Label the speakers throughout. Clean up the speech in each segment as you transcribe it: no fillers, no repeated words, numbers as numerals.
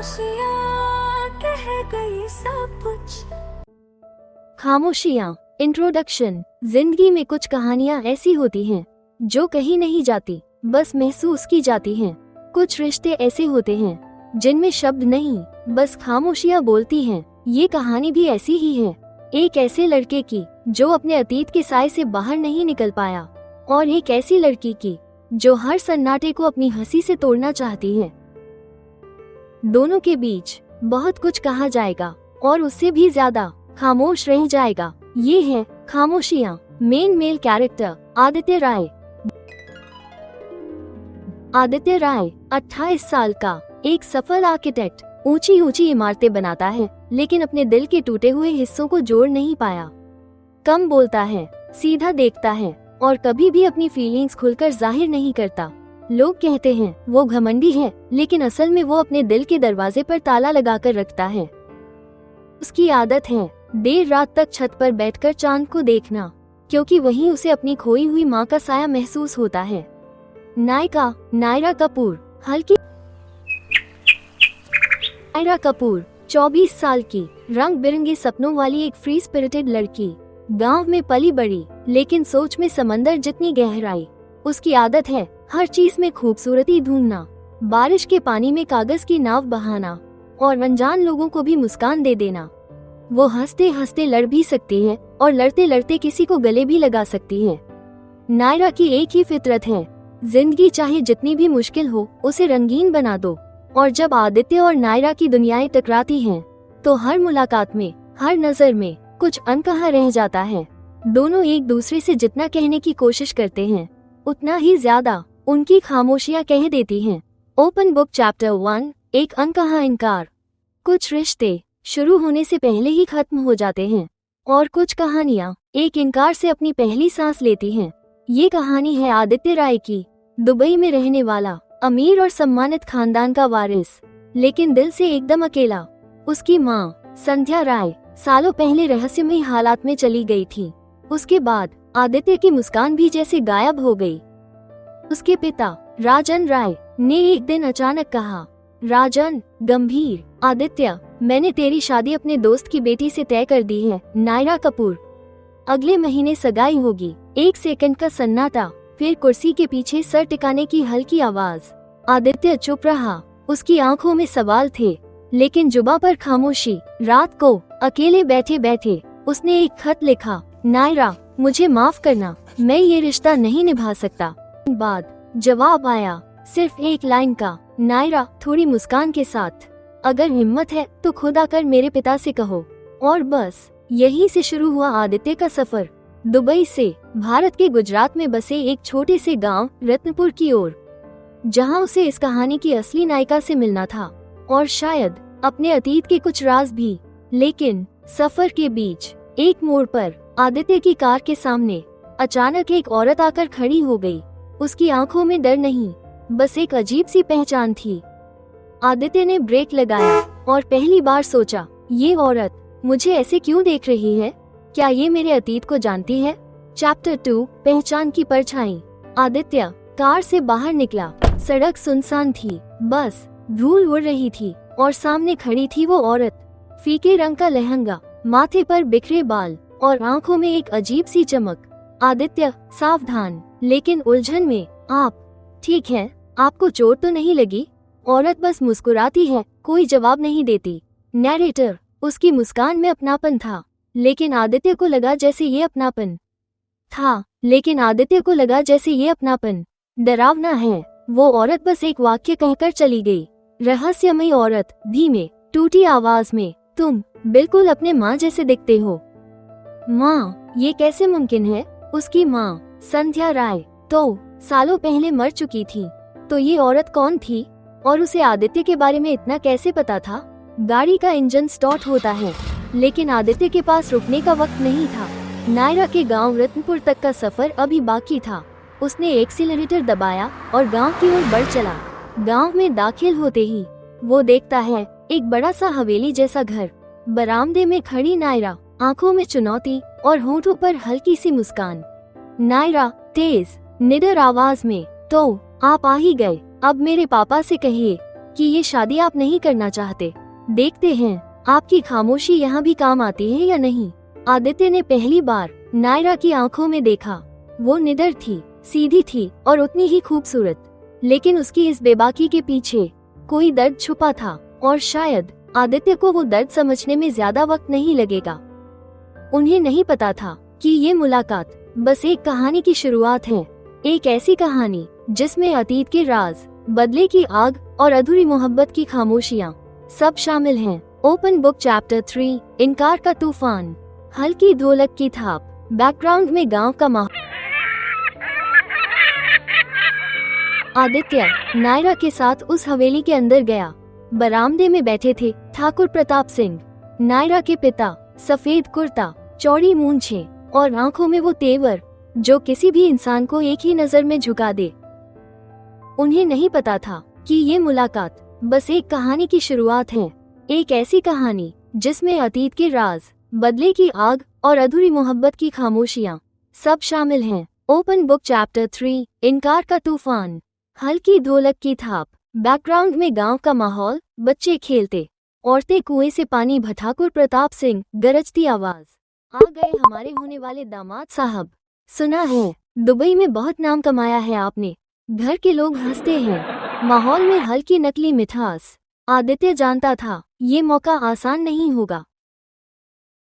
Speaker 1: खामोशियाँ कह गई सब कुछ।
Speaker 2: खामोशियाँ। इंट्रोडक्शन। जिंदगी में कुछ कहानियाँ ऐसी होती हैं जो कही नहीं जाती, बस महसूस की जाती हैं। कुछ रिश्ते ऐसे होते हैं जिनमें शब्द नहीं, बस खामोशियाँ बोलती हैं। ये कहानी भी ऐसी ही है, एक ऐसे लड़के की जो अपने अतीत के साए से बाहर नहीं निकल पाया, और एक ऐसी लड़की की जो हर सन्नाटे को अपनी हंसी से तोड़ना चाहती है। दोनों के बीच बहुत कुछ कहा जाएगा और उससे भी ज्यादा खामोश रह जाएगा। ये है खामोशियाँ। मेन मेल कैरेक्टर आदित्य राय। आदित्य राय 28 साल का एक सफल आर्किटेक्ट ऊंची ऊंची इमारतें बनाता है, लेकिन अपने दिल के टूटे हुए हिस्सों को जोड़ नहीं पाया। कम बोलता है, सीधा देखता है और कभी भी अपनी फीलिंग्स खुलकर जाहिर नहीं करता। लोग कहते हैं वो घमंडी है, लेकिन असल में वो अपने दिल के दरवाजे पर ताला लगाकर रखता है। उसकी आदत है देर रात तक छत पर बैठकर चांद को देखना, क्योंकि वहीं उसे अपनी खोई हुई माँ का साया महसूस होता है। नायिका नायरा कपूर। हल्की नायरा कपूर 24 साल की रंग बिरंगे सपनों वाली एक फ्री स्पिरिटेड लड़की, गांव में पली बड़ी, लेकिन सोच में समंदर जितनी गहराई। उसकी आदत है हर चीज में खूबसूरती ढूंढना, बारिश के पानी में कागज की नाव बहाना और अनजान लोगों को भी मुस्कान दे देना। वो हंसते हंसते लड़ भी सकती है और लड़ते लड़ते किसी को गले भी लगा सकती है। नायरा की एक ही फितरत है, जिंदगी चाहे जितनी भी मुश्किल हो उसे रंगीन बना दो। और जब आदित्य और नायरा की दुनियाएं टकराती हैं, तो हर मुलाकात में, हर नजर में कुछ अनकहा रह जाता है। दोनों एक दूसरे से जितना कहने की कोशिश करते हैं, उतना ही ज्यादा उनकी खामोशियां कह देती हैं। Open book chapter 1। एक अनकहा इनकार। कुछ रिश्ते शुरू होने से पहले ही खत्म हो जाते हैं, और कुछ कहानियां एक इनकार से अपनी पहली सांस लेती हैं। ये कहानी है आदित्य राय की। दुबई में रहने वाला, अमीर और सम्मानित खानदान का वारिस, लेकिन दिल से एकदम अकेला। उसकी माँ संध्या राय सालों पहले रहस्यमयी हालात में चली गई थी। उसके बाद आदित्य की मुस्कान भी जैसे गायब हो गई। उसके पिता राजन राय ने एक दिन अचानक कहा, राजन गंभीर, आदित्य मैंने तेरी शादी अपने दोस्त की बेटी से तय कर दी है, नायरा कपूर। अगले महीने सगाई होगी। एक सेकंड का सन्नाटा, फिर कुर्सी के पीछे सर टिकाने की हल्की आवाज। आदित्य चुप रहा। उसकी आंखों में सवाल थे, लेकिन जुबां पर खामोशी। रात को अकेले बैठे बैठे उसने एक खत लिखा, नायरा मुझे माफ करना, मैं ये रिश्ता नहीं निभा सकता। बाद जवाब आया, सिर्फ एक लाइन का, नायरा थोड़ी मुस्कान के साथ, अगर हिम्मत है तो खुद आकर मेरे पिता से कहो। और बस यहीं से शुरू हुआ आदित्य का सफर, दुबई से भारत के गुजरात में बसे एक छोटे से गांव रत्नपुर की ओर, जहां उसे इस कहानी की असली नायिका से मिलना था, और शायद अपने अतीत के कुछ राज भी। लेकिन सफर के बीच एक मोड़ पर आदित्य की कार के सामने अचानक एक औरत आकर खड़ी हो गई। उसकी आंखों में डर नहीं, बस एक अजीब सी पहचान थी। आदित्य ने ब्रेक लगाया और पहली बार सोचा, ये औरत मुझे ऐसे क्यों देख रही है? क्या ये मेरे अतीत को जानती है? चैप्टर 2। पहचान की परछाई। आदित्य कार से बाहर निकला। सड़क सुनसान थी, बस धूल उड़ रही थी, और सामने खड़ी थी वो औरत। फीके रंग का लहंगा, माथे पर बिखरे बाल और आंखों में एक अजीब सी चमक। आदित्य सावधान लेकिन उलझन में, आप ठीक हैं? आपको चोट तो नहीं लगी? औरत बस मुस्कुराती है, कोई जवाब नहीं देती। नैरेटर। उसकी मुस्कान में अपनापन था, लेकिन आदित्य को लगा जैसे ये अपनापन डरावना है। वो औरत बस एक वाक्य कहकर चली गई। रहस्यमयी औरत धीमे टूटी आवाज में, तुम बिल्कुल अपने माँ जैसे दिखते हो। माँ? ये कैसे मुमकिन है? उसकी माँ संध्या राय तो सालों पहले मर चुकी थी। तो ये औरत कौन थी, और उसे आदित्य के बारे में इतना कैसे पता था? गाड़ी का इंजन स्टार्ट होता है, लेकिन आदित्य के पास रुकने का वक्त नहीं था। नायरा के गांव रत्नपुर तक का सफर अभी बाकी था। उसने एक्सीलरेटर दबाया और गांव की ओर बढ़ चला। गांव में दाखिल होते ही वो देखता है एक बड़ा सा हवेली जैसा घर। बरामदे में खड़ी नायरा, आंखों में चुनौती और होंठों पर हल्की सी मुस्कान। नायरा तेज निडर आवाज में, तो आप आ ही गए। अब मेरे पापा से कहिए कि ये शादी आप नहीं करना चाहते। देखते हैं आपकी खामोशी यहाँ भी काम आती है या नहीं। आदित्य ने पहली बार नायरा की आंखों में देखा। वो निडर थी, सीधी थी और उतनी ही खूबसूरत, लेकिन उसकी इस बेबाकी के पीछे कोई दर्द छुपा था और शायद आदित्य को वो दर्द समझने में ज्यादा वक्त नहीं लगेगा। उन्हें नहीं पता था कि ये मुलाकात बस एक कहानी की शुरुआत है, एक ऐसी कहानी जिसमें अतीत के राज, बदले की आग और अधूरी मोहब्बत की खामोशियाँ सब शामिल हैं। ओपन बुक चैप्टर 3, इनकार का तूफान। हल्की ढोलक की थाप, बैकग्राउंड में गांव का माहौल। आदित्य नायरा के साथ उस हवेली के अंदर गया। बरामदे में बैठे थे ठाकुर प्रताप सिंह, नायरा के पिता। सफेद कुर्ता, चौड़ी मूंछें और आंखों में वो तेवर जो किसी भी इंसान को एक ही नजर में झुका दे। उन्हें नहीं पता था कि ये मुलाकात बस एक कहानी की शुरुआत है, एक ऐसी कहानी जिसमें अतीत के राज, बदले की आग और अधूरी मोहब्बत की खामोशियाँ सब शामिल हैं। ओपन बुक चैप्टर 3, इनकार का तूफान। हल्की ढोलक की थाप, बैकग्राउंड में गांव का माहौल, बच्चे खेलते, औरतें कुएं से पानी भर। ठाकुर प्रताप सिंह, गरजती आवाज, आ गए हमारे होने वाले दामाद साहब। सुना है दुबई में बहुत नाम कमाया है आपने। घर के लोग हंसते हैं, माहौल में हल्की नकली मिठास। आदित्य जानता था ये मौका आसान नहीं होगा।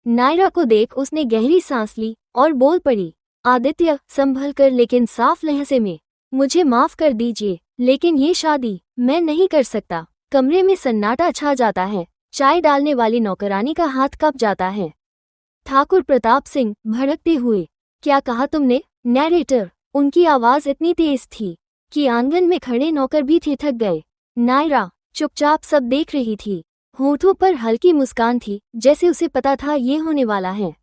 Speaker 2: नायरा को देख उसने गहरी सांस ली और बोल पड़ी, आदित्य संभल कर लेकिन साफ लहजे में, मुझे माफ कर दीजिए लेकिन ये शादी मैं नहीं कर सकता। कमरे में सन्नाटा छा जाता है, चाय डालने वाली नौकरानी का हाथ कँप जाता है। ठाकुर प्रताप सिंह भड़कते हुए, क्या कहा तुमने? नैरेटर, उनकी आवाज इतनी तेज थी कि आंगन में खड़े नौकर भी ठिठक गए। नायरा चुपचाप सब देख रही थी, होठों पर हल्की मुस्कान थी, जैसे उसे पता था ये होने वाला है।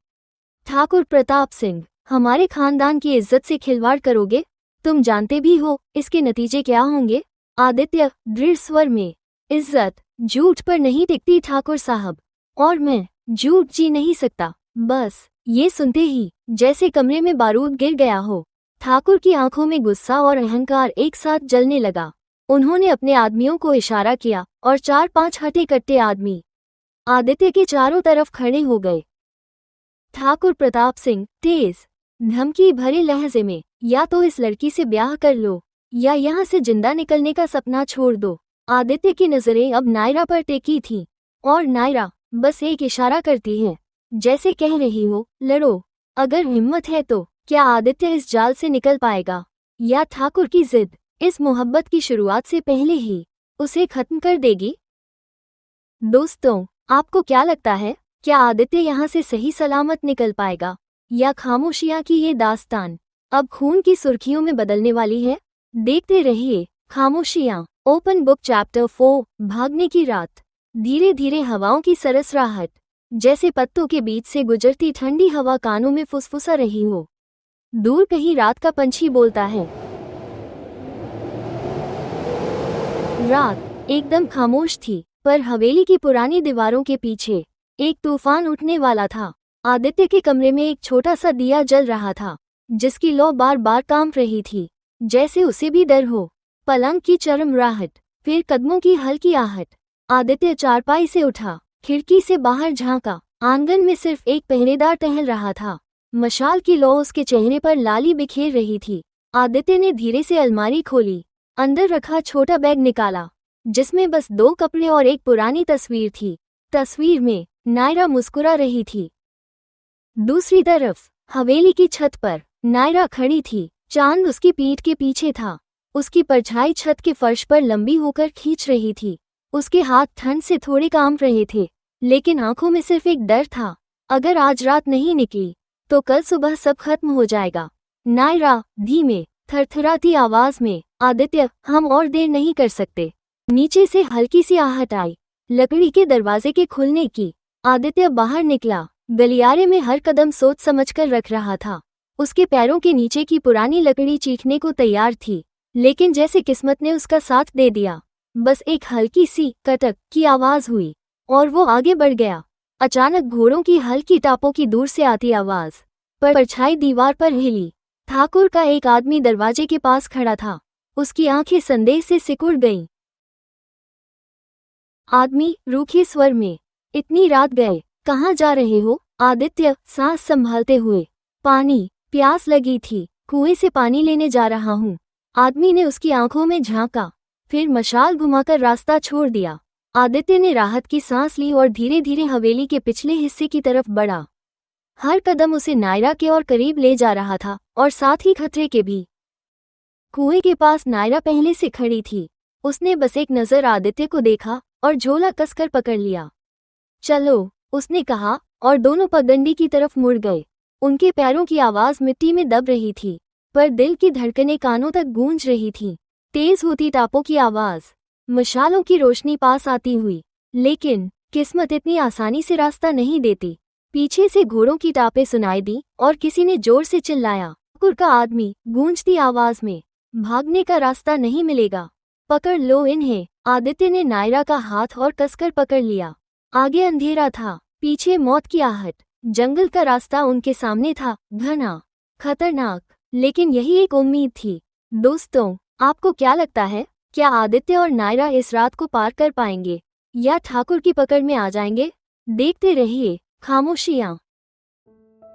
Speaker 2: ठाकुर प्रताप सिंह, हमारे खानदान की इज्जत से खिलवाड़ करोगे? तुम जानते भी हो इसके नतीजे क्या होंगे। आदित्य दृढ़ स्वर में, इज्जत झूठ पर नहीं टिकती ठाकुर साहब, और मैं झूठ जी नहीं सकता। बस ये सुनते ही जैसे कमरे में बारूद गिर गया हो। ठाकुर की आंखों में गुस्सा और अहंकार एक साथ जलने लगा। उन्होंने अपने आदमियों को इशारा किया और 4-5 हटे कट्टे आदमी आदित्य के चारों तरफ खड़े हो गए। ठाकुर प्रताप सिंह तेज, धमकी भरे लहजे में, या तो इस लड़की से ब्याह कर लो या यहाँ से जिंदा निकलने का सपना छोड़ दो। आदित्य की नजरें अब नायरा पर टेकी थीं, और नायरा बस एक इशारा करती है, जैसे कह रही हो, लड़ो, अगर हिम्मत है तो। क्या आदित्य इस जाल से निकल पाएगा, या ठाकुर की जिद इस मोहब्बत की शुरुआत से पहले ही उसे खत्म कर देगी? दोस्तों, आपको क्या लगता है, क्या आदित्य यहाँ से सही सलामत निकल पाएगा, या खामोशियाँ की ये दास्तान अब खून की सुर्खियों में बदलने वाली है? देखते रहिए खामोशियाँ। ओपन बुक चैप्टर 4, भागने की रात। धीरे धीरे हवाओं की सरसराहट, जैसे पत्तों के बीच से गुजरती ठंडी हवा कानों में फुसफुसा रही हो। दूर कहीं रात का पंछी बोलता है। रात एकदम खामोश थी, पर हवेली की पुरानी दीवारों के पीछे एक तूफान उठने वाला था। आदित्य के कमरे में एक छोटा सा दिया जल रहा था, जिसकी लौ बार बार कांप रही थी, जैसे उसे भी डर हो। पलंग की चरमराहट, फिर कदमों की हल्की आहट। आदित्य चारपाई से उठा, खिड़की से बाहर झांका। आंगन में सिर्फ एक पहरेदार टहल रहा था। मशाल की लौ उसके चेहरे पर लाली बिखेर रही थी। आदित्य ने धीरे से अलमारी खोली, अंदर रखा छोटा बैग निकाला, जिसमें बस 2 कपड़े और एक पुरानी तस्वीर थी। तस्वीर में नायरा मुस्कुरा रही थी। दूसरी तरफ हवेली की छत पर नायरा खड़ी थी। चांद उसकी पीठ के पीछे था, उसकी परछाई छत के फर्श पर लंबी होकर खींच रही थी। उसके हाथ ठंड से थोड़े कांप रहे थे, लेकिन आंखों में सिर्फ एक डर था, अगर आज रात नहीं निकली तो कल सुबह सब खत्म हो जाएगा। नायरा धीमे थरथराती आवाज में, आदित्य, हम और देर नहीं कर सकते। नीचे से हल्की सी आहट आई, लकड़ी के दरवाजे के खुलने की। आदित्य बाहर निकला, गलियारे में हर कदम सोच समझकर रख रहा था। उसके पैरों के नीचे की पुरानी लकड़ी चीखने को तैयार थी, लेकिन जैसे किस्मत ने उसका साथ दे दिया, बस एक हल्की सी कटक की आवाज हुई और वो आगे बढ़ गया। अचानक घोड़ों की हल्की टापों की दूर से आती आवाज पर परछाई दीवार पर हिली। ठाकुर का एक आदमी दरवाजे के पास खड़ा था, उसकी आंखें संदेह से सिकुड़ गईं। आदमी रूखे स्वर में, इतनी रात गए, कहाँ जा रहे हो? आदित्य सांस संभालते हुए, पानी, प्यास लगी थी, कुएं से पानी लेने जा रहा हूँ। आदमी ने उसकी आंखों में झांका, फिर मशाल घुमाकर रास्ता छोड़ दिया। आदित्य ने राहत की सांस ली और धीरे धीरे हवेली के पिछले हिस्से की तरफ बढ़ा। हर कदम उसे नायरा के और करीब ले जा रहा था, और साथ ही खतरे के भी। कुएं के पास नायरा पहले से खड़ी थी। उसने बस एक नजर आदित्य को देखा और झोला कसकर पकड़ लिया। चलो, उसने कहा, और दोनों पगडंडी की तरफ मुड़ गए। उनके पैरों की आवाज मिट्टी में दब रही थी, पर दिल की धड़कनें कानों तक गूंज रही थी। तेज होती टापों की आवाज, मशालों की रोशनी पास आती हुई। लेकिन किस्मत इतनी आसानी से रास्ता नहीं देती। पीछे से घोड़ों की टापें सुनाई दी और किसी ने जोर से चिल्लाया, ठाकुर का आदमी, गूंजती आवाज में, भागने का रास्ता नहीं मिलेगा, पकड़ लो इन्हें। आदित्य ने नायरा का हाथ और कसकर पकड़ लिया। आगे अंधेरा था, पीछे मौत की आहट। जंगल का रास्ता उनके सामने था, घना, खतरनाक, लेकिन यही एक उम्मीद थी। दोस्तों, आपको क्या लगता है, क्या आदित्य और नायरा इस रात को पार कर पाएंगे या ठाकुर की पकड़ में आ जाएंगे? देखते रहिए खामोशियां।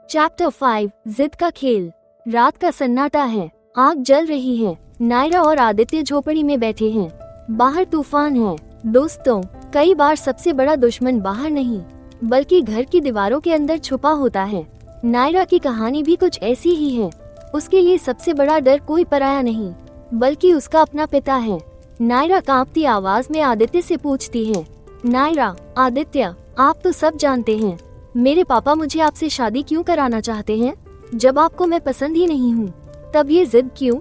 Speaker 2: चैप्टर 5, जिद का खेल। रात का सन्नाटा है, आग जल रही है। नायरा और आदित्य झोपड़ी में बैठे हैं। बाहर तूफान है। दोस्तों, कई बार सबसे बड़ा दुश्मन बाहर नहीं, बल्कि घर की दीवारों के अंदर छुपा होता है। नायरा की कहानी भी कुछ ऐसी ही है। उसके लिए सबसे बड़ा डर कोई पराया नहीं, बल्कि उसका अपना पिता है। नायरा कांपती आवाज में आदित्य से पूछती है, नायरा, आदित्य, आप तो सब जानते हैं, मेरे पापा मुझे आपसे शादी क्यों कराना चाहते हैं? जब आपको मैं पसंद ही नहीं हूँ, तब ये जिद क्यों?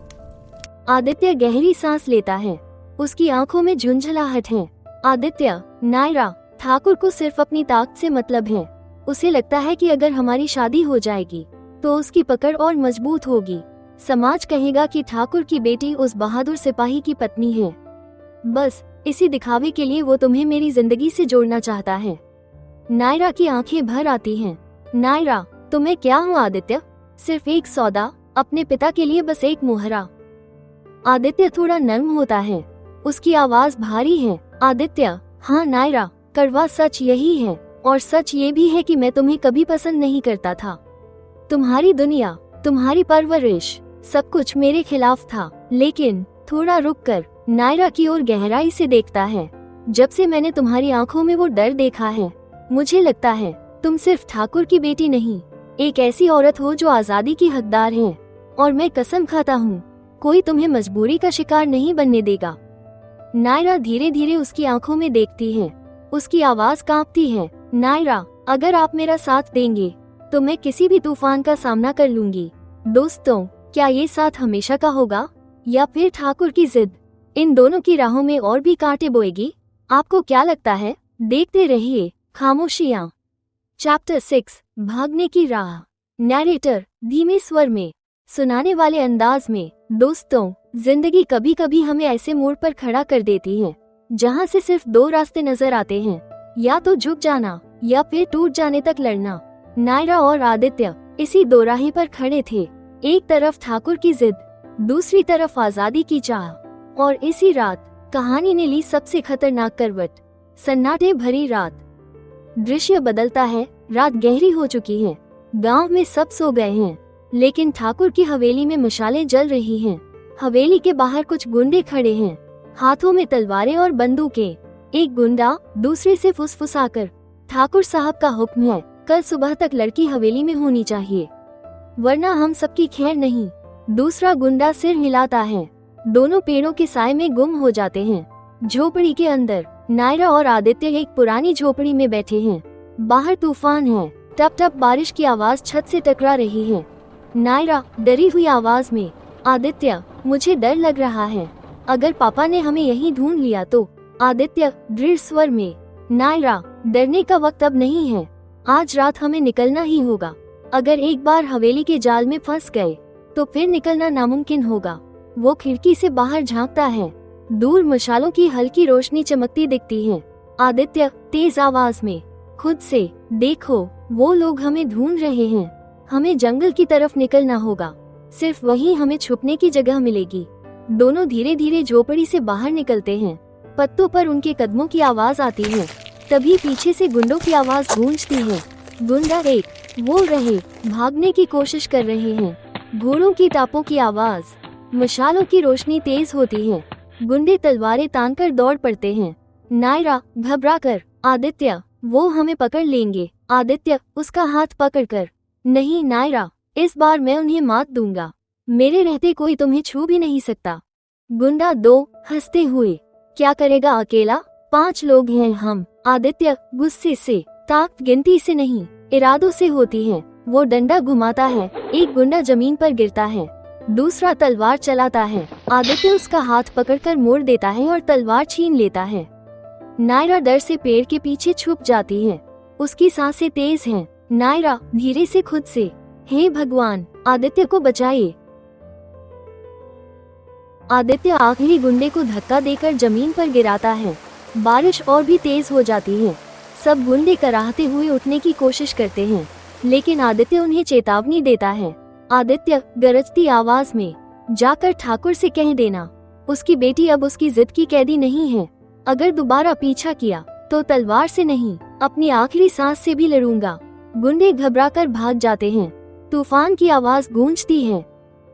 Speaker 2: आदित्य गहरी सांस लेता है। उसकी आंखों में झुंझलाहट है। आदित्य, नायरा, ठाकुर को सिर्फ अपनी ताकत से मतलब है। उसे लगता है कि अगर हमारी शादी हो जाएगी तो उसकी पकड़ और मजबूत होगी। समाज कहेगा कि ठाकुर की बेटी उस बहादुर सिपाही की पत्नी है। बस इसी दिखावे के लिए वो तुम्हें मेरी जिंदगी से जोड़ना चाहता है। नायरा की आंखें भर आती हैं। नायरा, तुम्हें क्या हुआ आदित्य? सिर्फ एक सौदा, अपने पिता के लिए बस एक मोहरा। आदित्य थोड़ा नर्म होता है। उसकी आवाज भारी है। आदित्य, हाँ नायरा, कड़वा सच यही है, और सच ये भी है कि मैं तुम्हें कभी पसंद नहीं करता था। तुम्हारी दुनिया, तुम्हारी परवरिश, सब कुछ मेरे खिलाफ था। लेकिन थोड़ा रुककर नायरा की ओर गहराई से देखता है। जब से मैंने तुम्हारी आंखों में वो डर देखा है, मुझे लगता है तुम सिर्फ ठाकुर की बेटी नहीं, एक ऐसी औरत हो जो आजादी की हकदार है। और मैं कसम खाता हूँ, कोई तुम्हें मजबूरी का शिकार नहीं बनने देगा। नायरा धीरे धीरे उसकी आंखों में देखती है। उसकी आवाज कांपती है। नायरा, अगर आप मेरा साथ देंगे तो मैं किसी भी तूफान का सामना कर लूंगी। दोस्तों, क्या ये साथ हमेशा का होगा या फिर ठाकुर की जिद इन दोनों की राहों में और भी कांटे बोएगी? आपको क्या लगता है? देखते रहिए खामोशियां। चैप्टर 6, भागने की राह। नैरेटर धीमे स्वर में, सुनाने वाले अंदाज में। दोस्तों, जिंदगी कभी कभी हमें ऐसे मोड़ पर खड़ा कर देती है जहां से सिर्फ दो रास्ते नजर आते हैं, या तो झुक जाना या फिर टूट जाने तक लड़ना। नायरा और आदित्य इसी दो राहें पर खड़े थे। एक तरफ ठाकुर की जिद, दूसरी तरफ आजादी की चाह। और इसी रात कहानी ने ली सबसे खतरनाक करवट। सन्नाटे भरी रात। दृश्य बदलता है। रात गहरी हो चुकी है। गांव में सब सो गए हैं, लेकिन ठाकुर की हवेली में मशालें जल रही हैं। हवेली के बाहर कुछ गुंडे खड़े हैं, हाथों में तलवारें और बंदूकें। एक गुंडा दूसरे से फुसफुसाकर, ठाकुर साहब का हुक्म है, कल सुबह तक लड़की हवेली में होनी चाहिए, वरना हम सबकी खैर नहीं। दूसरा गुंडा सिर हिलाता है। दोनों पेड़ों के साए में गुम हो जाते हैं। झोपड़ी के अंदर नायरा और आदित्य एक पुरानी झोपड़ी में बैठे हैं। बाहर तूफान है। टप टप बारिश की आवाज छत से टकरा रही है। नायरा डरी हुई आवाज में, आदित्य, मुझे डर लग रहा है, अगर पापा ने हमें यहीं ढूंढ लिया तो। आदित्य दृढ़ स्वर में, नायरा, डरने का वक्त अब नहीं है, आज रात हमें निकलना ही होगा। अगर एक बार हवेली के जाल में फंस गए तो फिर निकलना नामुमकिन होगा। वो खिड़की से बाहर झांकता है। दूर मशालों की हल्की रोशनी चमकती दिखती है। आदित्य तेज आवाज में, खुद से देखो, वो लोग हमें ढूंढ रहे हैं। हमें जंगल की तरफ निकलना होगा, सिर्फ वहीं हमें छुपने की जगह मिलेगी। दोनों धीरे धीरे झोपड़ी से बाहर निकलते हैं। पत्तों पर उनके कदमों की आवाज आती है। तभी पीछे से गुंडों की आवाज गूंजती है। गुंडा एक, वो रहे, भागने की कोशिश कर रहे हैं। घोड़ों की टापों की आवाज, मशालों की रोशनी तेज होती है। गुंडे तलवारें तानकर दौड़ पड़ते हैं। नायरा घबराकर, आदित्य वो हमें पकड़ लेंगे। आदित्य उसका हाथ पकड़कर, नहीं नायरा, इस बार मैं उन्हें मात दूंगा। मेरे रहते कोई तुम्हें छू भी नहीं सकता। गुंडा दो हंसते हुए, क्या करेगा अकेला? 5 लोग हैं हम। आदित्य गुस्से से, ताकत गिनती से नहीं इरादों से होती है। वो डंडा घुमाता है, एक गुंडा जमीन पर गिरता है, दूसरा तलवार चलाता है। आदित्य उसका हाथ पकड़कर मोड़ देता है और तलवार छीन लेता है। नायरा डर से पेड़ के पीछे छुप जाती है। उसकी सांसें तेज हैं। नायरा धीरे से खुद से, हे भगवान आदित्य को बचाइए। आदित्य आखिरी गुंडे को धक्का देकर जमीन पर गिराता है। बारिश और भी तेज हो जाती है। सब गुंडे कराहते हुए उठने की कोशिश करते हैं, लेकिन आदित्य उन्हें चेतावनी देता है। आदित्य गरजती आवाज में, जाकर ठाकुर से कह देना, उसकी बेटी अब उसकी जिद की कैदी नहीं है। अगर दोबारा पीछा किया तो तलवार से नहीं, अपनी आखिरी सांस से भी लड़ूंगा। गुंडे घबराकर भाग जाते हैं। तूफान की आवाज गूंजती है।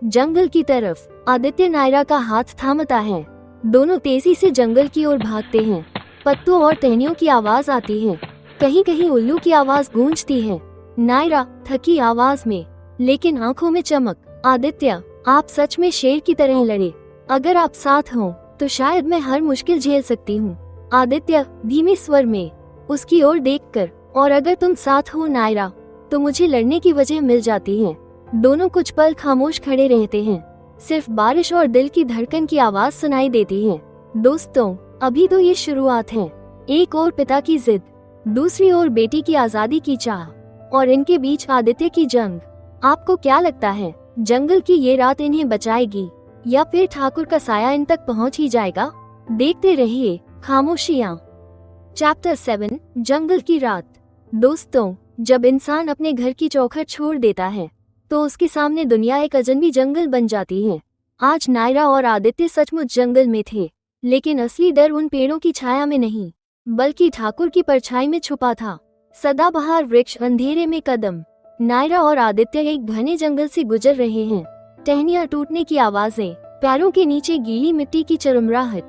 Speaker 2: जंगल की तरफ आदित्य नायरा का हाथ थामता है। दोनों तेजी से जंगल की ओर भागते हैं। पत्तों और टहनियों की आवाज आती है। कहीं कहीं उल्लू की आवाज गूंजती है। नायरा थकी आवाज में, लेकिन आंखों में चमक, आदित्य आप सच में शेर की तरह लड़े। अगर आप साथ हो तो शायद मैं हर मुश्किल झेल सकती हूँ। आदित्य धीमे स्वर में, उसकी ओर देखकर, और अगर तुम साथ हो नायरा तो मुझे लड़ने की वजह मिल जाती है। दोनों कुछ पल खामोश खड़े रहते हैं। सिर्फ बारिश और दिल की धड़कन की आवाज सुनाई देती है। दोस्तों अभी तो ये शुरुआत है। एक और पिता की जिद, दूसरी ओर बेटी की आजादी की चाह, और इनके बीच आदित्य की जंग। आपको क्या लगता है, जंगल की ये रात इन्हें बचाएगी या फिर ठाकुर का साया इन तक पहुंच ही जाएगा? देखते रहिए खामोशियां। चैप्टर 7 जंगल की रात। दोस्तों जब इंसान अपने घर की चौखट छोड़ देता है तो उसके सामने दुनिया एक अजनबी जंगल बन जाती है। आज नायरा और आदित्य सचमुच जंगल में थे, लेकिन असली डर उन पेड़ों की छाया में नहीं, बल्कि ठाकुर की परछाई में छुपा था। सदाबहार वृक्ष, अंधेरे में कदम। नायरा और आदित्य एक घने जंगल से गुजर रहे हैं। टहनियां टूटने की आवाजें, पैरों के नीचे गीली मिट्टी की चरमराहट।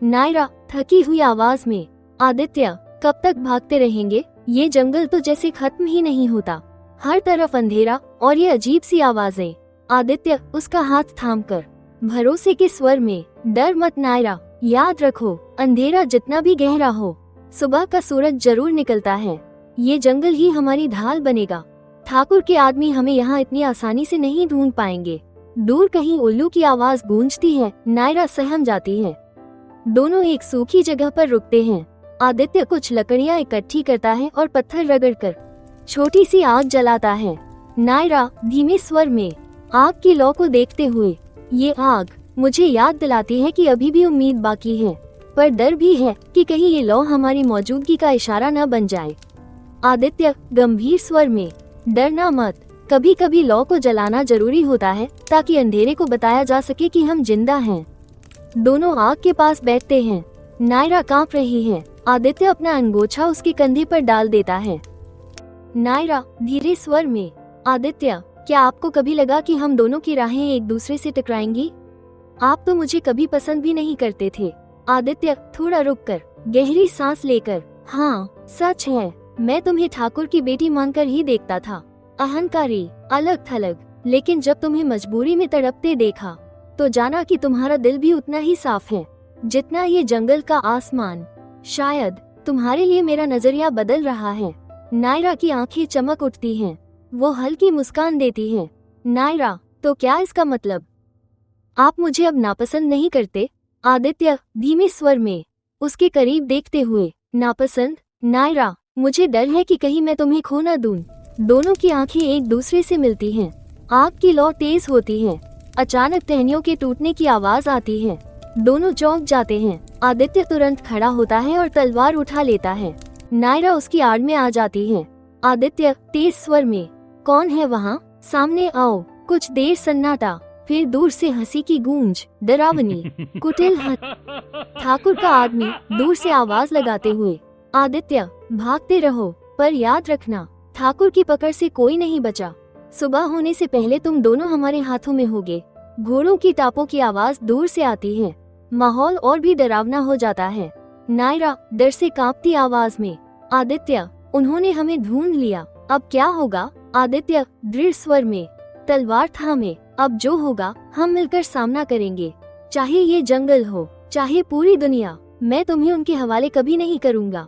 Speaker 2: नायरा थकी हुई आवाज में, आदित्य कब तक भागते रहेंगे? ये जंगल तो जैसे खत्म ही नहीं होता। हर तरफ अंधेरा और ये अजीब सी आवाजें। आदित्य उसका हाथ थामकर, भरोसे के स्वर में, डर मत नायरा, याद रखो अंधेरा जितना भी गहरा हो, सुबह का सूरज जरूर निकलता है। ये जंगल ही हमारी ढाल बनेगा। ठाकुर के आदमी हमें यहाँ इतनी आसानी से नहीं ढूंढ पाएंगे। दूर कहीं उल्लू की आवाज गूंजती है। नायरा सहम जाती है। दोनों एक सूखी जगह पर रुकते हैं। आदित्य कुछ लकड़ियां इकट्ठी करता है और पत्थर रगड़कर छोटी सी आग जलाता है। नायरा धीमे स्वर में, आग की लौ को देखते हुए, ये आग मुझे याद दिलाती है कि अभी भी उम्मीद बाकी है, पर डर भी है कि कहीं ये लौ हमारी मौजूदगी का इशारा न बन जाए। आदित्य गंभीर स्वर में, डरना मत, कभी कभी लौ को जलाना जरूरी होता है ताकि अंधेरे को बताया जा सके कि हम जिंदा हैं। दोनों आग के पास बैठते हैं। नायरा कांप रही है। आदित्य अपना अंगोछा उसके कंधे पर डाल देता है। नायरा धीरे स्वर में, आदित्य क्या आपको कभी लगा कि हम दोनों की राहें एक दूसरे से टकराएंगी? आप तो मुझे कभी पसंद भी नहीं करते थे। आदित्य थोड़ा रुककर, गहरी सांस लेकर, हाँ सच है, मैं तुम्हें ठाकुर की बेटी मानकर ही देखता था, अहंकारी, अलग थलग, लेकिन जब तुम्हें मजबूरी में तड़पते देखा तो जाना कि तुम्हारा दिल भी उतना ही साफ है जितना ये जंगल का आसमान। शायद तुम्हारे लिए मेरा नजरिया बदल रहा है। नायरा की आंखें चमक उठती हैं। वो हल्की मुस्कान देती है। नायरा, तो क्या इसका मतलब? आप मुझे अब नापसंद नहीं करते? आदित्य धीमे स्वर में, उसके करीब देखते हुए, नापसंद? नायरा, मुझे डर है कि कहीं मैं तुम्हें खो न दूं। दोनों की आंखें एक दूसरे से मिलती हैं। आग की लौ तेज होती है। अचानक टहनियों के टूटने की आवाज आती है। दोनों चौंक जाते हैं। आदित्य तुरंत खड़ा होता है और तलवार उठा लेता है। नायरा उसकी आड़ में आ जाती है। आदित्य तेज स्वर में, कौन है वहाँ? सामने आओ। कुछ देर सन्नाटा। फिर दूर से हंसी की गूंज, डरावनी कुटिल ठाकुर का आदमी दूर से आवाज लगाते हुए, आदित्य भागते रहो, पर याद रखना ठाकुर की पकड़ से कोई नहीं बचा। सुबह होने से पहले तुम दोनों हमारे हाथों में होगे। घोड़ों की टापों की आवाज दूर से आती है। माहौल और भी डरावना हो जाता है। नायरा डर से कांपती आवाज में, आदित्य उन्होंने हमें ढूंढ लिया, अब क्या होगा? आदित्य दृढ़ स्वर में, तलवार थामे, अब जो होगा हम मिलकर सामना करेंगे, चाहे ये जंगल हो, चाहे पूरी दुनिया, मैं तुम्हें उनके हवाले कभी नहीं करूँगा।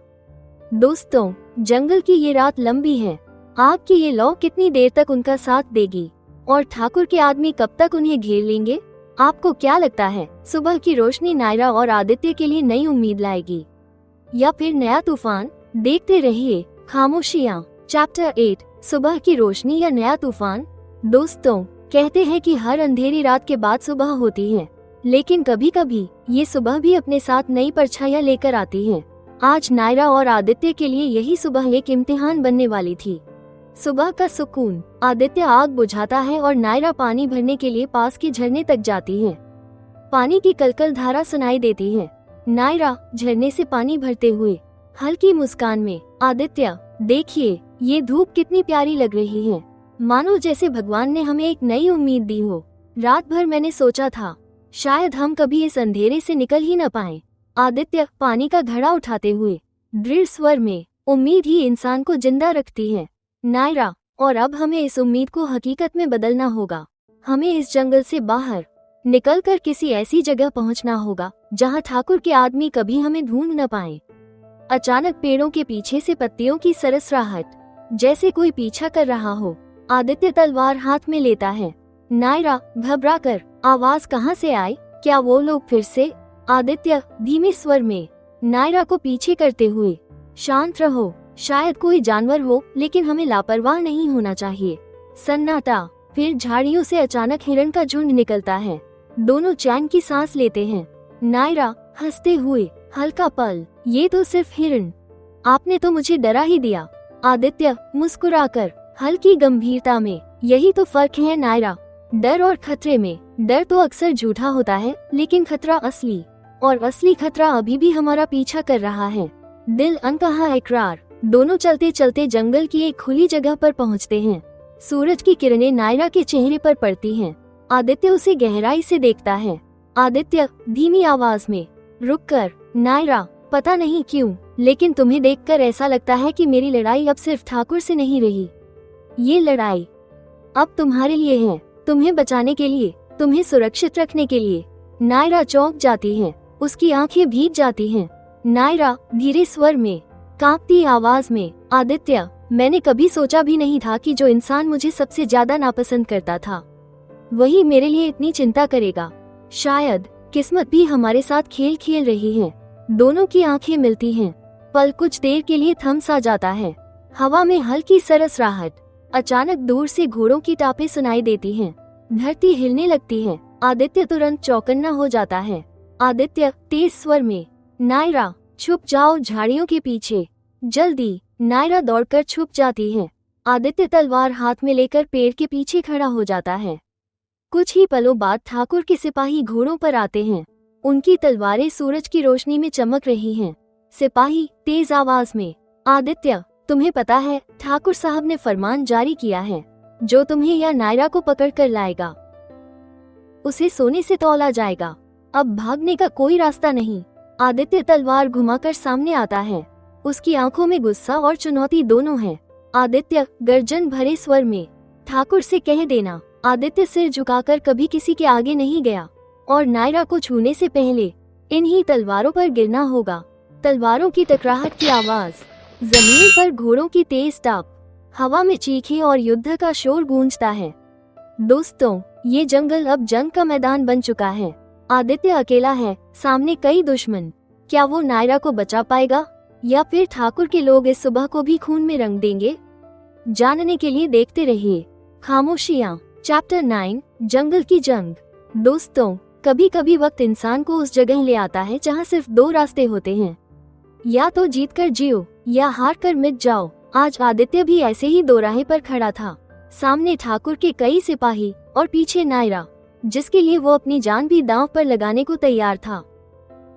Speaker 2: दोस्तों, जंगल की ये रात लंबी है। आग की ये लौ कितनी देर तक उनका साथ देगी और ठाकुर के आदमी कब तक उन्हें घेर लेंगे? आपको क्या लगता है, सुबह की रोशनी नायरा और आदित्य के लिए नई उम्मीद लाएगी या फिर नया तूफान? देखते रहिए खामोशियाँ। चैप्टर 8, सुबह की रोशनी या नया तूफान। दोस्तों, कहते हैं कि हर अंधेरी रात के बाद सुबह होती है, लेकिन कभी कभी ये सुबह भी अपने साथ नई परछाइयाँ लेकर आती है। आज नायरा और आदित्य के लिए यही सुबह एक इम्तिहान बनने वाली थी। सुबह का सुकून। आदित्य आग बुझाता है और नायरा पानी भरने के लिए पास के झरने तक जाती है। पानी की कलकल धारा सुनाई देती है। नायरा झरने से पानी भरते हुए हल्की मुस्कान में, आदित्य देखिए ये धूप कितनी प्यारी लग रही है, मानो जैसे भगवान ने हमें एक नई उम्मीद दी हो। रात भर मैंने सोचा था शायद हम कभी इस अंधेरे से निकल ही न पाएं। आदित्य पानी का घड़ा उठाते हुए दृढ़ स्वर में, उम्मीद ही इंसान को जिंदा रखती है नायरा, और अब हमें इस उम्मीद को हकीकत में बदलना होगा। हमें इस जंगल से बाहर निकलकर किसी ऐसी जगह पहुंचना होगा जहां ठाकुर के आदमी कभी हमें ढूंढ न पाए। अचानक पेड़ों के पीछे से पत्तियों की सरसराहट, जैसे कोई पीछा कर रहा हो। आदित्य तलवार हाथ में लेता है। नायरा घबराकर, आवाज कहाँ से आई? क्या वो लोग फिर से? आदित्य धीमे स्वर में, नायरा को पीछे करते हुए, शांत रहो, शायद कोई जानवर हो, लेकिन हमें लापरवाह नहीं होना चाहिए। सन्नाटा। फिर झाड़ियों से अचानक हिरण का झुंड निकलता है। दोनों चैन की सांस लेते हैं। नायरा हंसते हुए, हल्का पल, ये तो सिर्फ हिरण, आपने तो मुझे डरा ही दिया। आदित्य मुस्कुराकर, हल्की गंभीरता में, यही तो फर्क है नायरा, डर और खतरे में। डर तो अक्सर झूठा होता है, लेकिन खतरा असली, और असली खतरा अभी भी हमारा पीछा कर रहा है। दिल अनकहा इकरार। दोनों चलते चलते जंगल की एक खुली जगह पर पहुंचते हैं। सूरज की किरणें नायरा के चेहरे पर पड़ती हैं। आदित्य उसे गहराई से देखता है। आदित्य धीमी आवाज में, रुक कर नायरा, पता नहीं क्यों, लेकिन तुम्हें देखकर ऐसा लगता है कि मेरी लड़ाई अब सिर्फ ठाकुर से नहीं रही। ये लड़ाई अब तुम्हारे लिए है, तुम्हें बचाने के लिए, तुम्हें सुरक्षित रखने के लिए। नायरा चौंक जाती है, उसकी आंखें भीग जाती हैं। नायरा धीरे स्वर में, कांपती आवाज में, आदित्य मैंने कभी सोचा भी नहीं था कि जो इंसान मुझे सबसे ज्यादा नापसंद करता था वही मेरे लिए इतनी चिंता करेगा। शायद किस्मत भी हमारे साथ खेल खेल रही है। दोनों की आंखें मिलती हैं। पल कुछ देर के लिए थम सा जाता है। हवा में हल्की सरसराहट। अचानक दूर से घोड़ों की टापें सुनाई देती हैं। धरती हिलने लगती है। आदित्य तुरंत चौकन्ना हो जाता है। आदित्य तेज स्वर में, नायरा छुप जाओ झाड़ियों के पीछे, जल्दी। नायरा दौड़कर छुप जाती है। आदित्य तलवार हाथ में लेकर पेड़ के पीछे खड़ा हो जाता है। कुछ ही पलों बाद ठाकुर के सिपाही घोड़ों पर आते हैं। उनकी तलवारें सूरज की रोशनी में चमक रही हैं। सिपाही तेज आवाज में, आदित्य तुम्हें पता है ठाकुर साहब ने फरमान जारी किया है, जो तुम्हें या नायरा को पकड़ कर लाएगा उसे सोने से तौला जाएगा। अब भागने का कोई रास्ता नहीं। आदित्य तलवार घुमाकर सामने आता है। उसकी आंखों में गुस्सा और चुनौती दोनों है। आदित्य गर्जन भरे स्वर में, ठाकुर से कह देना। आदित्य सिर झुकाकर कभी किसी के आगे नहीं गया, और नायरा को छूने से पहले इन्हीं तलवारों पर गिरना होगा। तलवारों की टकराहट की आवाज, जमीन पर घोड़ों की तेज टाप, हवा में चीखें और युद्ध का शोर गूंजता है। दोस्तों, ये जंगल अब जंग का मैदान बन चुका है। आदित्य अकेला है, सामने कई दुश्मन। क्या वो नायरा को बचा पाएगा, या फिर ठाकुर के लोग इस सुबह को भी खून में रंग देंगे? जानने के लिए देखते रहिए खामोशियाँ। चैप्टर 9, जंगल की जंग। दोस्तों, कभी कभी वक्त इंसान को उस जगह ले आता है जहाँ सिर्फ दो रास्ते होते हैं, या तो जीत कर जियो या हार कर मिट जाओ। आज आदित्य भी ऐसे ही दो राह पर खड़ा था। सामने ठाकुर के कई सिपाही और पीछे नायरा। जिसके लिए वो अपनी जान भी दांव पर लगाने को तैयार था।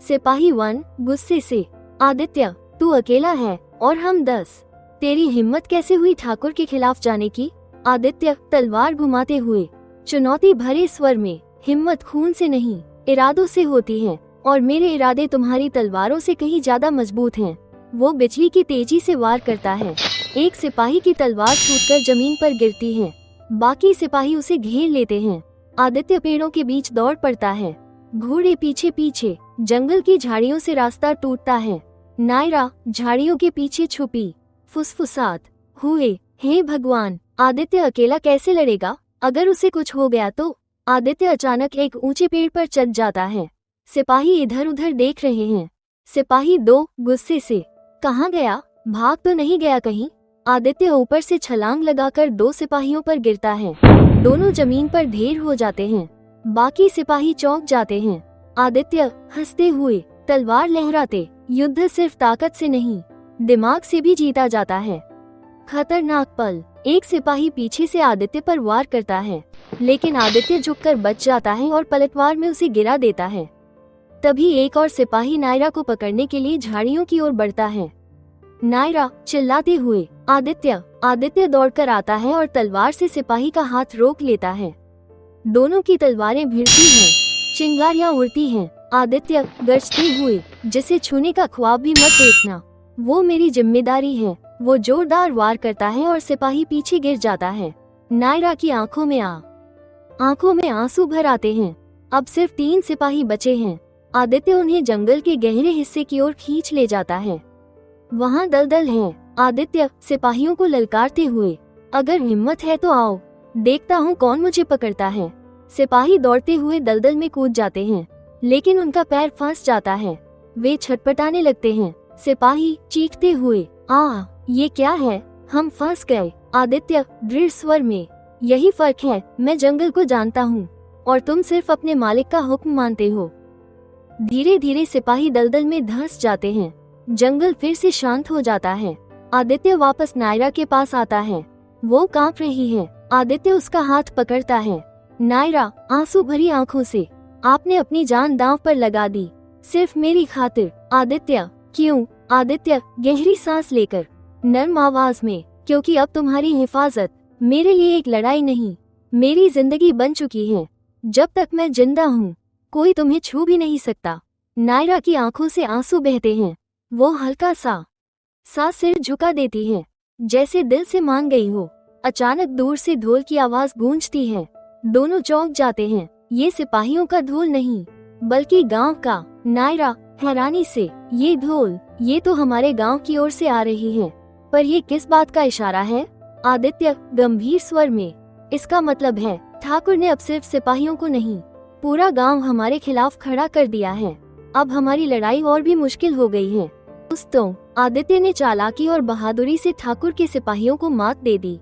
Speaker 2: सिपाही 1 गुस्से से, आदित्य तू अकेला है और हम 10। तेरी हिम्मत कैसे हुई ठाकुर के खिलाफ जाने की? आदित्य तलवार घुमाते हुए, चुनौती भरे स्वर में, हिम्मत खून से नहीं इरादों से होती है और मेरे इरादे तुम्हारी तलवारों से कहीं ज्यादा मजबूत हैं। वो बिजली की तेजी से वार करता है। एक सिपाही की तलवार टूटकर जमीन पर गिरती है, बाकी सिपाही उसे घेर लेते हैं। आदित्य पेड़ों के बीच दौड़ पड़ता है, घोड़े पीछे पीछे। जंगल की झाड़ियों से रास्ता टूटता है। नायरा झाड़ियों के पीछे छुपी, फुसफुसात हुए, हे भगवान, आदित्य अकेला कैसे लड़ेगा? अगर उसे कुछ हो गया तो? आदित्य अचानक एक ऊंचे पेड़ पर चढ़ जाता है। सिपाही इधर उधर देख रहे हैं। सिपाही 2 गुस्से से, कहाँ गया? भाग तो नहीं गया कहीं? आदित्य ऊपर से छलांग लगाकर 2 सिपाहियों पर गिरता है। दोनों जमीन पर ढेर हो जाते हैं। बाकी सिपाही चौंक जाते हैं। आदित्य हंसते हुए, तलवार लहराते, युद्ध सिर्फ ताकत से नहीं दिमाग से भी जीता जाता है। खतरनाक पल, एक सिपाही पीछे से आदित्य पर वार करता है, लेकिन आदित्य झुककर बच जाता है और पलटवार में उसे गिरा देता है। तभी एक और सिपाही नायरा को पकड़ने के लिए झाड़ियों की ओर बढ़ता है। नायरा चिल्लाते हुए, आदित्य। आदित्य दौड़कर आता है और तलवार से सिपाही का हाथ रोक लेता है। दोनों की तलवारें भिड़ती हैं, चिंगारियां उड़ती हैं। आदित्य गरजते हुए, जिसे छूने का ख्वाब भी मत देखना, वो मेरी जिम्मेदारी है। वो जोरदार वार करता है और सिपाही पीछे गिर जाता है। नायरा की आंखों में आंसू भर आते हैं। अब सिर्फ 3 सिपाही बचे हैं। आदित्य उन्हें जंगल के गहरे हिस्से की ओर खींच ले जाता है। वहाँ दलदल है। आदित्य सिपाहियों को ललकारते हुए, अगर हिम्मत है तो आओ, देखता हूँ कौन मुझे पकड़ता है। सिपाही दौड़ते हुए दलदल में कूद जाते हैं, लेकिन उनका पैर फंस जाता है। वे छटपटाने लगते हैं। सिपाही चीखते हुए, ये क्या है? हम फंस गए। आदित्य दृढ़ स्वर में, यही फर्क है, मैं जंगल को जानता हूँ और तुम सिर्फ अपने मालिक का हुक्म मानते हो। धीरे धीरे सिपाही दलदल में धंस जाते हैं। जंगल फिर से शांत हो जाता है। आदित्य वापस नायरा के पास आता है। वो कांप रही है। आदित्य उसका हाथ पकड़ता है। नायरा आंसू भरी आंखों से, आपने अपनी जान दांव पर लगा दी, सिर्फ मेरी खातिर। आदित्य क्यों? आदित्य गहरी सांस लेकर, नर्म आवाज में, क्योंकि अब तुम्हारी हिफाजत मेरे लिए एक लड़ाई नहीं, मेरी जिंदगी बन चुकी है। जब तक मैं जिंदा हूँ कोई तुम्हें छू भी नहीं सकता। नायरा की आंखों से आंसू बहते हैं। वो हल्का सा सिर झुका देती है, जैसे दिल से मान गई हो। अचानक दूर से ढोल की आवाज गूंजती है। दोनों चौंक जाते हैं। ये सिपाहियों का ढोल नहीं, बल्कि गांव का। नायरा हैरानी से, ये ढोल, ये तो हमारे गांव की ओर से आ रही है, पर ये किस बात का इशारा है? आदित्य गंभीर स्वर में, इसका मतलब है ठाकुर ने अब सिर्फ सिपाहियों को नहीं, पूरा गांव हमारे खिलाफ खड़ा कर दिया है। अब हमारी लड़ाई और भी मुश्किल हो गई है। दोस्तों, आदित्य ने चालाकी और बहादुरी से ठाकुर के सिपाहियों को मात दे दी,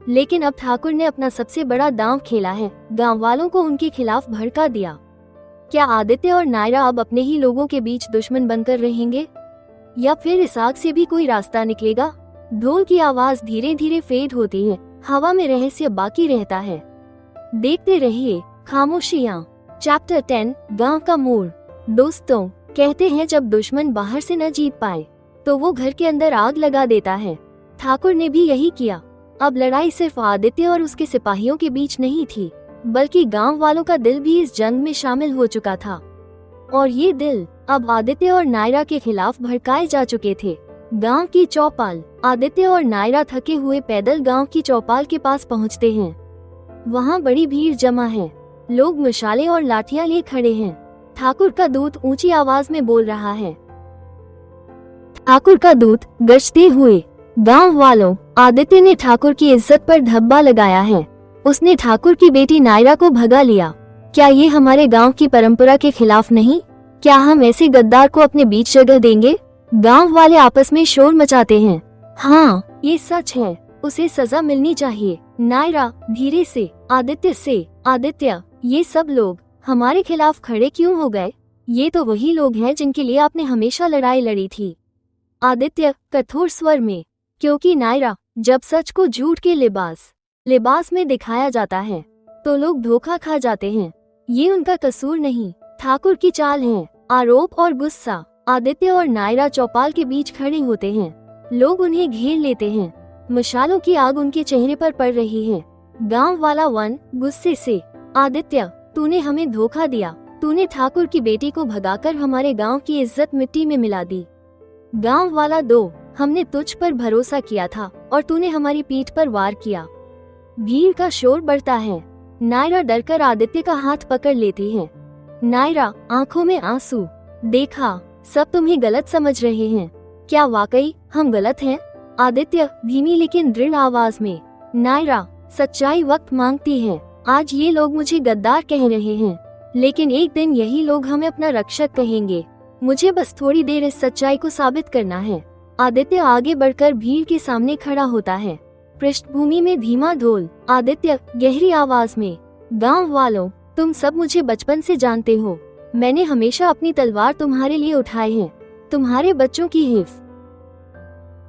Speaker 2: लेकिन अब ठाकुर ने अपना सबसे बड़ा दांव खेला है, गांव वालों को उनके खिलाफ भड़का दिया। क्या आदित्य और नायरा अब अपने ही लोगों के बीच दुश्मन बनकर रहेंगे, या फिर इस आग से भी कोई रास्ता निकलेगा? ढोल की आवाज धीरे धीरे फेड होती है, हवा में रहस्य बाकी रहता है। देखते रहिए खामोशियाँ। चैप्टर 10, गांव का मोड़। दोस्तों, कहते हैं जब दुश्मन बाहर से न जीत पाए तो वो घर के अंदर आग लगा देता है। ठाकुर ने भी यही किया। अब लड़ाई सिर्फ आदित्य और उसके सिपाहियों के बीच नहीं थी, बल्कि गांव वालों का दिल भी इस जंग में शामिल हो चुका था। और ये दिल अब आदित्य और नायरा के खिलाफ भड़काए जा चुके थे। गांव की चौपाल। आदित्य और नायरा थके हुए पैदल गांव की चौपाल के पास पहुंचते हैं। वहां बड़ी भीड़ जमा है। लोग मशाले और लाठियां लिए खड़े हैं। ठाकुर का दूत ऊंची आवाज में बोल रहा है। ठाकुर का दूत गरजते हुए, गांव वालों, आदित्य ने ठाकुर की इज्जत पर धब्बा लगाया है। उसने ठाकुर की बेटी नायरा को भगा लिया। क्या ये हमारे गांव की परंपरा के खिलाफ नहीं? क्या हम ऐसे गद्दार को अपने बीच जगह देंगे? गांव वाले आपस में शोर मचाते हैं। हाँ, ये सच है, उसे सजा मिलनी चाहिए। नायरा धीरे से, आदित्य, ये सब लोग हमारे खिलाफ खड़े क्यों हो गए? ये तो वही लोग हैं जिनके लिए आपने हमेशा लड़ाई लड़ी थी। आदित्य कठोर स्वर में, क्योंकि नायरा, जब सच को झूठ के लिबास में दिखाया जाता है तो लोग धोखा खा जाते हैं। ये उनका कसूर नहीं, ठाकुर की चाल है। आरोप और गुस्सा। आदित्य और नायरा चौपाल के बीच खड़े होते हैं। लोग उन्हें घेर लेते हैं। मशालों की आग उनके चेहरे पर पड़ रही है। गांव वाला 1 गुस्से से, आदित्य तूने हमें धोखा दिया। तूने ठाकुर की बेटी को भगाकर हमारे गांव की इज्जत मिट्टी में मिला दी। गांव वाला 2 हमने तुझ पर भरोसा किया था और तूने हमारी पीठ पर वार किया। भीड़ का शोर बढ़ता है। नायरा डरकर आदित्य का हाथ पकड़ लेती है। नायरा आंखों में आंसू। देखा, सब तुम्हें गलत समझ रहे हैं। क्या वाकई हम गलत हैं? आदित्य धीमी लेकिन दृढ़ आवाज में। नायरा सच्चाई वक्त मांगती है। आज ये लोग मुझे गद्दार कह रहे हैं, लेकिन एक दिन यही लोग हमें अपना रक्षक कहेंगे। मुझे बस थोड़ी देर इस सच्चाई को साबित करना है। आदित्य आगे बढ़कर भीड़ के सामने खड़ा होता है। पृष्ठभूमि में धीमा ढोल। आदित्य गहरी आवाज में, गांव वालों, तुम सब मुझे बचपन से जानते हो। मैंने हमेशा अपनी तलवार तुम्हारे लिए उठाई है, तुम्हारे बच्चों की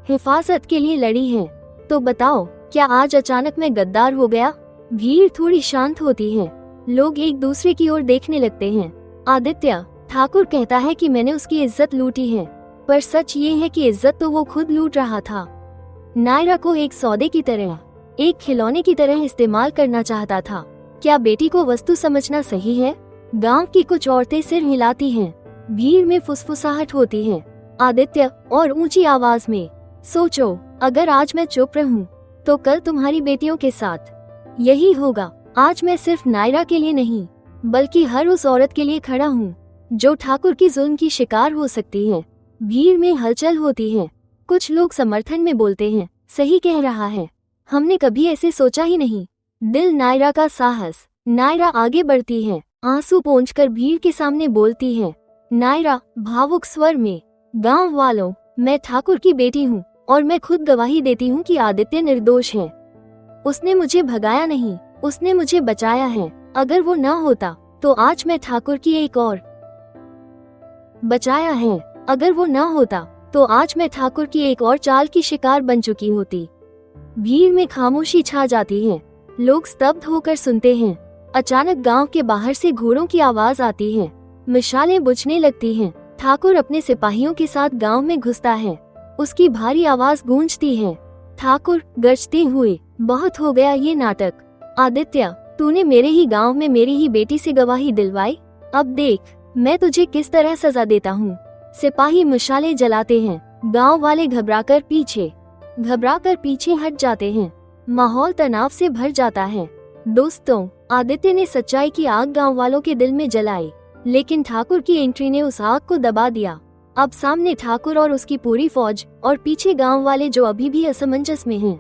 Speaker 2: हिफाजत के लिए लड़ी है। तो बताओ, क्या आज अचानक मैं गद्दार हो गया? भीड़ थोड़ी शांत होती है। लोग एक दूसरे की ओर देखने लगते हैं। आदित्य, ठाकुर कहता है कि मैंने उसकी इज्जत लूटी है, पर सच ये है कि इज्जत तो वो खुद लूट रहा था। नायरा को एक सौदे की तरह, एक खिलौने की तरह इस्तेमाल करना चाहता था। क्या बेटी को वस्तु समझना सही है? गांव की कुछ औरतें सिर हिलाती हैं। भीड़ में फुसफुसाहट होती है। आदित्य और ऊंची आवाज में, सोचो, अगर आज मैं चुप रहूं, तो कल तुम्हारी बेटियों के साथ यही होगा। आज मैं सिर्फ नायरा के लिए नहीं, बल्कि हर उस औरत के लिए खड़ा हूँ जो ठाकुर की जुल्म की शिकार हो सकती है। भीड़ में हलचल होती है। कुछ लोग समर्थन में बोलते हैं, सही कह रहा है, हमने कभी ऐसे सोचा ही नहीं। दिल नायरा का साहस। नायरा आगे बढ़ती है, आंसू पोंछकर भीड़ के सामने बोलती है। नायरा भावुक स्वर में, गांव वालों, मैं ठाकुर की बेटी हूँ और मैं खुद गवाही देती हूँ कि आदित्य निर्दोष है। उसने मुझे भगाया नहीं, उसने मुझे बचाया है। अगर वो न होता तो आज मैं ठाकुर की एक और बचाया है। अगर वो न होता तो आज मैं ठाकुर की एक और चाल की शिकार बन चुकी होती। भीड़ में खामोशी छा जाती है। लोग स्तब्ध होकर सुनते हैं। अचानक गांव के बाहर से घोड़ों की आवाज आती है। मिसालें बुझने लगती हैं। ठाकुर अपने सिपाहियों के साथ गांव में घुसता है। उसकी भारी आवाज गूंजती है। ठाकुर गरजते हुए, बहुत हो गया ये नाटक। आदित्य, तूने मेरे ही गांव में मेरी ही बेटी से गवाही दिलवाई। अब देख मैं तुझे किस तरह सजा देता हूँ। सिपाही मशाले जलाते हैं। गांव वाले घबराकर पीछे हट जाते हैं। माहौल तनाव से भर जाता है। दोस्तों, आदित्य ने सच्चाई की आग गांव वालों के दिल में जलाई, लेकिन ठाकुर की एंट्री ने उस आग को दबा दिया। अब सामने ठाकुर और उसकी पूरी फौज, और पीछे गांव वाले जो अभी भी असमंजस में हैं।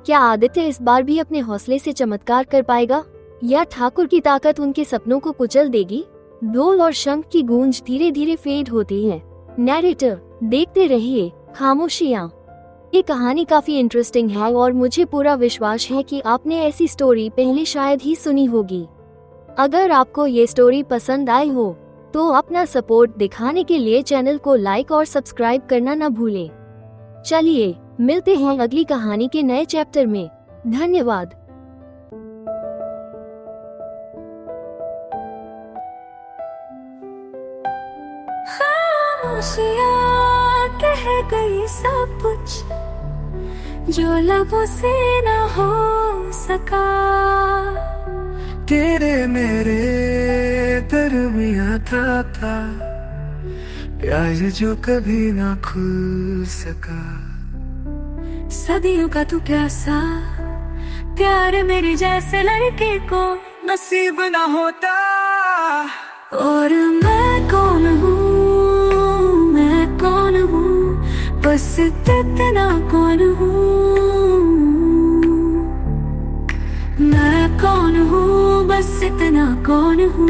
Speaker 2: क्या आदित्य इस बार भी अपने हौसले से चमत्कार कर पाएगा, या ठाकुर की ताकत उनके सपनों को कुचल देगी? ढोल और शंख की गूंज धीरे धीरे फेड होती है। नैरेटर देखते रहिए। खामोशियां। ये कहानी काफी इंटरेस्टिंग है और मुझे पूरा विश्वास है कि आपने ऐसी स्टोरी पहले शायद ही सुनी होगी। अगर आपको ये स्टोरी पसंद आई हो तो अपना सपोर्ट दिखाने के लिए चैनल को लाइक और सब्सक्राइब करना न भूलें। चलिए मिलते हैं अगली कहानी के नए चैप्टर में। धन्यवाद।
Speaker 1: खामोशियाँ कह गई सब कुछ जो लबों से न हो सका।
Speaker 3: तेरे मेरे दरमिया था प्यार जो कभी ना खुल सका।
Speaker 1: सदियों का तू प्यासा प्यार मेरे जैसे लड़के को
Speaker 3: नसीब ना होता।
Speaker 1: और मैं कौन हूँ बस इतना कौन हूँ। मैं कौन हूँ बस इतना कौन हूँ।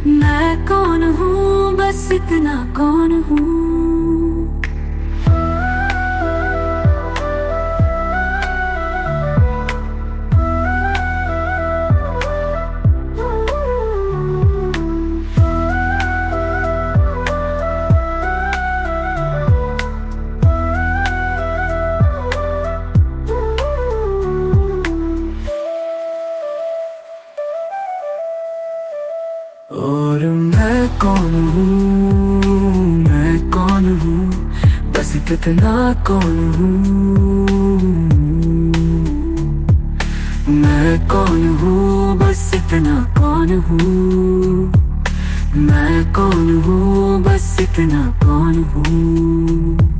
Speaker 1: मैं कौन हूँ बस इतना कौन हूँ।
Speaker 3: इतना कौन हूँ, मैं कौन हूँ, बस इतना कौन हूँ, मैं कौन हूँ, बस इतना कौन हूँ।